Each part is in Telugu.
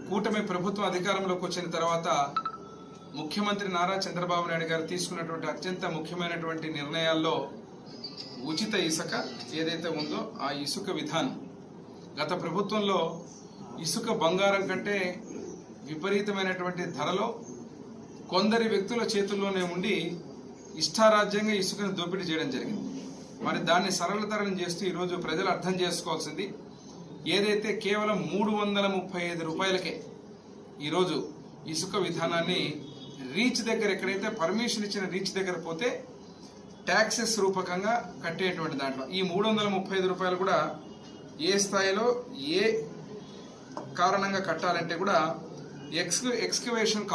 కూటమి ప్రభుత్వం అధికారంలోకి వచ్చిన తర్వాత ముఖ్యమంత్రి నారా చంద్రబాబు నాయుడు గారు తీసుకున్నటువంటి అత్యంత ముఖ్యమైనటువంటి నిర్ణయాల్లో ఉచిత ఇసుక ఏదైతే ఉందో ఆ ఇసుక విధానం. గత ప్రభుత్వంలో ఇసుక బంగారం కంటే విపరీతమైనటువంటి ధరలో కొందరి వ్యక్తుల చేతుల్లోనే ఉండి ఇష్టారాజ్యంగా ఇసుకను దోపిడీ చేయడం జరిగింది. మరి దాన్ని సరళతరం చేస్తూ ఈరోజు ప్రజలు అర్థం చేసుకోవాల్సింది, ఏదైతే కేవలం 335 రూపాయలకే ఈరోజు ఇసుక విధానాన్ని రీచ్ దగ్గర, ఎక్కడైతే పర్మిషన్ ఇచ్చిన రీచ్ దగ్గర పోతే ట్యాక్సెస్ రూపకంగా కట్టేటువంటి దాంట్లో ఈ 335 రూపాయలు కూడా ఏ స్థాయిలో ఏ కారణంగా కట్టాలంటే కూడా ఎక్స్కవేషన్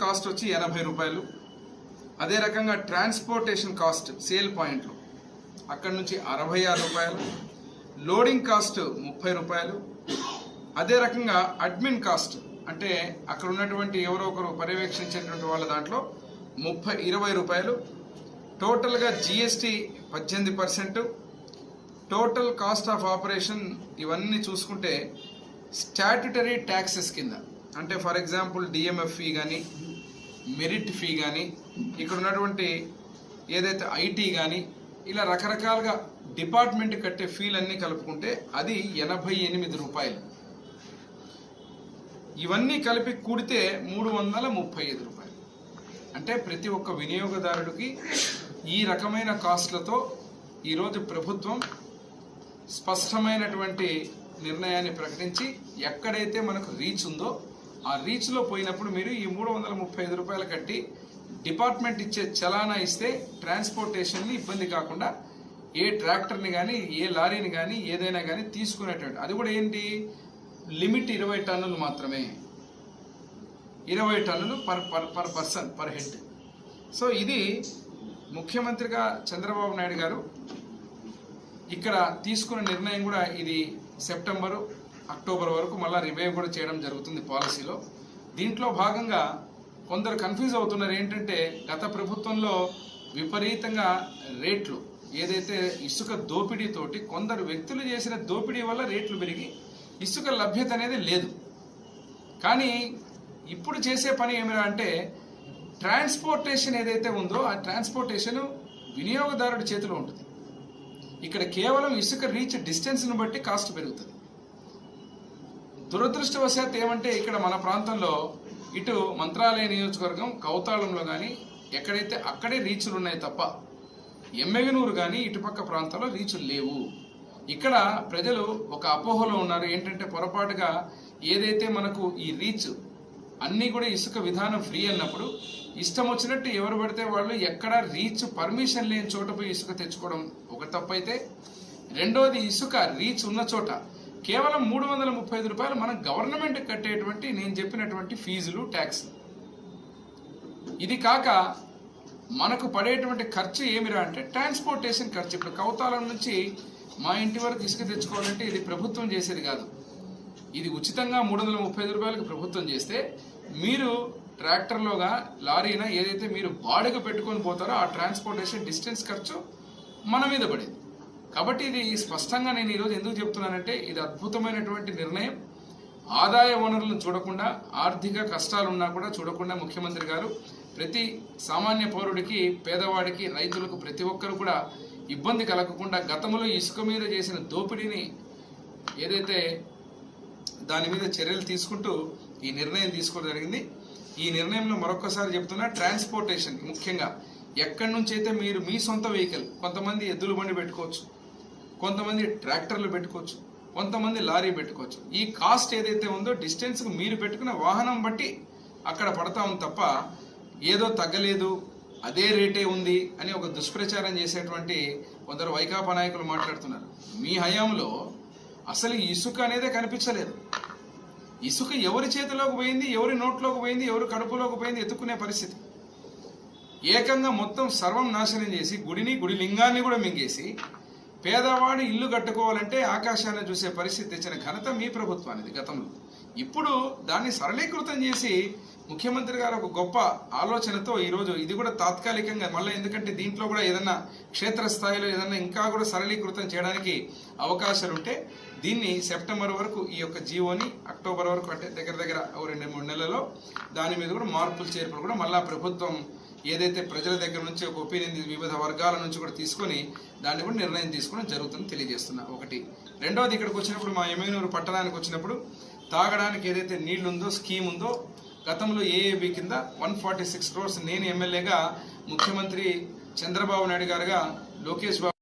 కాస్ట్ వచ్చి 80 రూపాయలు. అదే రకంగా ట్రాన్స్పోర్టేషన్ కాస్ట్ సేల్ పాయింట్లు అక్కడి నుంచి 66 రూపాయలు, లోడింగ్ కాస్ట్ 30 రూపాయలు. అదే రకంగా అడ్మిన్ కాస్ట్ అంటే అక్కడ ఉన్నటువంటి ఎవరో ఒకరు పర్యవేక్షించేటువంటి వాళ్ళ దాంట్లో 20 రూపాయలు. టోటల్గా GST 18%. Total cost of operation ఇవన్నీ చూసుకుంటే స్టాట్యుటరీ ట్యాక్సెస్ కింద, అంటే ఫర్ ఎగ్జాంపుల్ డిఎంఎఫ్ ఫీ కానీ, మెరిట్ ఫీ కానీ, ఇక్కడ ఉన్నటువంటి ఏదైతే ఐటీ కానీ, ఇలా రకరకాలుగా డిపార్ట్మెంట్ కట్టే ఫీలన్నీ కలుపుకుంటే అది 88 రూపాయలు. ఇవన్నీ కలిపి కూడితే 335 రూపాయలు. అంటే ప్రతి ఒక్క వినియోగదారుడికి ఈ రకమైన కాస్ట్లతో ఈరోజు ప్రభుత్వం స్పష్టమైనటువంటి నిర్ణయాన్ని ప్రకటించి, ఎక్కడైతే మనకు రీచ్ ఉందో ఆ రీచ్లో పోయినప్పుడు మీరు ఈ 335 రూపాయలు కట్టి డిపార్ట్మెంట్ ఇచ్చే చలానా ఇస్తే ట్రాన్స్పోర్టేషన్ని ఇబ్బంది కాకుండా ఏ ట్రాక్టర్ని కానీ, ఏ లారీని కానీ, ఏదైనా కానీ తీసుకునేటువంటి, అది కూడా ఏంటి, లిమిట్ 20 టన్నులు మాత్రమే, 20 టన్నులు per person per head. So ఇది ముఖ్యమంత్రిగా చంద్రబాబు నాయుడు గారు ఇక్కడ తీసుకున్న నిర్ణయం కూడా ఇది సెప్టెంబరు అక్టోబర్ వరకు మళ్ళీ రివైవ్ కూడా చేయడం జరుగుతుంది పాలసీలో. దీంట్లో భాగంగా కొందరు కన్ఫ్యూజ్ అవుతున్నారు ఏంటంటే, గత ప్రభుత్వంలో విపరీతంగా రేట్లు ఏదైతే ఇసుక దోపిడీతోటి కొందరు వ్యక్తులు చేసిన దోపిడీ వల్ల రేట్లు పెరిగి ఇసుక లభ్యత అనేది లేదు. కానీ ఇప్పుడు చేసే పని ఏమిరా అంటే, ట్రాన్స్పోర్టేషన్ ఏదైతే ఉందో ఆ ట్రాన్స్పోర్టేషన్ వినియోగదారుడి చేతిలో ఉంటుంది. ఇక్కడ కేవలం ఇసుక రీచ్ డిస్టెన్స్ను బట్టి కాస్ట్ పెరుగుతుంది. దురదృష్టవశాత్తు ఏమంటే ఇక్కడ మన ప్రాంతంలో ఇటు మంత్రాలయ నియోజకవర్గం కౌతాళంలో కానీ ఎక్కడైతే అక్కడే రీచ్లు ఉన్నాయి తప్ప ఎమ్మెగనూరు కానీ ఇటుపక్క ప్రాంతాల్లో రీచ్లు లేవు. ఇక్కడ ప్రజలు ఒక అపోహలో ఉన్నారు ఏంటంటే, పొరపాటుగా ఏదైతే మనకు ఈ రీచ్ అన్నీ కూడా ఇసుక విధానం ఫ్రీ అన్నప్పుడు ఇష్టం వచ్చినట్టు ఎవరు పడితే వాళ్ళు ఎక్కడ రీచ్ పర్మిషన్ లేని చోట పోయి ఇసుక తెచ్చుకోవడం ఒక తప్పైతే, రెండోది ఇసుక రీచ్ ఉన్న చోట కేవలం 335 రూపాయలు మనం గవర్నమెంట్ కట్టేటువంటి నేను చెప్పినటువంటి ఫీజులు, ట్యాక్స్. ఇది కాక మనకు పడేటువంటి ఖర్చు ఏమిరా అంటే ట్రాన్స్పోర్టేషన్ ఖర్చు. ఇప్పుడు కౌతాలం నుంచి మా ఇంటి వరకు ఇసుక తెచ్చుకోవాలంటే ఇది ప్రభుత్వం చేసేది కాదు, ఇది ఉచితంగా 335 రూపాయలకు ప్రభుత్వం చేస్తే, మీరు ట్రాక్టర్లోగా లారీనా ఏదైతే మీరు బాడుగ పెట్టుకొని పోతారో ఆ ట్రాన్స్పోర్టేషన్ డిస్టెన్స్ ఖర్చు మన మీద పడేది. కాబట్టి ఇది స్పష్టంగా నేను ఈరోజు ఎందుకు చెప్తున్నానంటే, ఇది అద్భుతమైనటువంటి నిర్ణయం. ఆదాయ వనరులను చూడకుండా, ఆర్థిక కష్టాలున్నా కూడా చూడకుండా ముఖ్యమంత్రి గారు ప్రతి సామాన్య పౌరుడికి, పేదవాడికి, రైతులకు ప్రతి ఒక్కరు కూడా ఇబ్బంది కలగకుండా గతంలో ఇసుక మీద చేసిన దోపిడీని ఏదైతే దాని మీద చర్యలు తీసుకుంటూ ఈ నిర్ణయం తీసుకోవడం జరిగింది. ఈ నిర్ణయంలో మరొకసారి చెప్తున్నా, ట్రాన్స్పోర్టేషన్ ముఖ్యంగా ఎక్కడి నుంచి అయితే మీరు మీ సొంత వెహికల్, కొంతమంది ఎద్దుల బండి పెట్టుకోవచ్చు, కొంతమంది ట్రాక్టర్లు పెట్టుకోవచ్చు, కొంతమంది లారీ పెట్టుకోవచ్చు. ఈ కాస్ట్ ఏదైతే ఉందో డిస్టెన్స్కి మీరు పెట్టుకున్న వాహనం బట్టి అక్కడ పడతా ఉంది తప్ప ఏదో తగ్గలేదు, అదే రేటే ఉంది అని ఒక దుష్ప్రచారం చేసేటువంటి కొందరు వైకాపా నాయకులు మాట్లాడుతున్నారు. మీ హయాంలో అసలు ఇసుక అనేదే కనిపించలేదు. ఇసుక ఎవరి చేతిలోకి పోయింది, ఎవరి నోట్లోకి పోయింది, ఎవరి కడుపులోకి పోయింది ఎత్తుకునే పరిస్థితి. ఏకంగా మొత్తం సర్వం నాశనం చేసి గుడి లింగాన్ని కూడా మింగేసి పేదవాడు ఇల్లు కట్టుకోవాలంటే ఆకాశాన్ని చూసే పరిస్థితి తెచ్చిన ఘనత మీ ప్రభుత్వానిది గతంలో. ఇప్పుడు దాన్ని సరళీకృతం చేసి ముఖ్యమంత్రి గారు ఒక గొప్ప ఆలోచనతో ఈరోజు ఇది కూడా తాత్కాలికంగా మళ్ళీ, ఎందుకంటే దీంట్లో కూడా ఏదన్నా క్షేత్రస్థాయిలో ఏదన్నా ఇంకా కూడా సరళీకృతం చేయడానికి అవకాశాలు ఉంటే దీన్ని సెప్టెంబర్ వరకు ఈ యొక్క జీవోని అక్టోబర్ వరకు అంటే దగ్గర దగ్గర 2-3 నెలల్లో దాని మీద కూడా మార్పులు చేర్పులు కూడా మళ్ళా ప్రభుత్వం ఏదైతే ప్రజల దగ్గర నుంచి ఒక ఒపీనియన్ వివిధ వర్గాల నుంచి కూడా తీసుకొని దాన్ని కూడా నిర్ణయం తీసుకోవడం జరుగుతుందని తెలియజేస్తున్నా. ఒకటి. రెండవది, ఇక్కడికి వచ్చినప్పుడు మా ఎమ్మెగనూరు పట్టణానికి వచ్చినప్పుడు తాగడానికి ఏదైతే నీళ్లు ఉందో స్కీమ్ ఉందో గతంలో ఏఏబి కింద 146 crores నేను ఎమ్మెల్యేగా, ముఖ్యమంత్రి చంద్రబాబు నాయుడు గారుగా లోకేష్ బాబు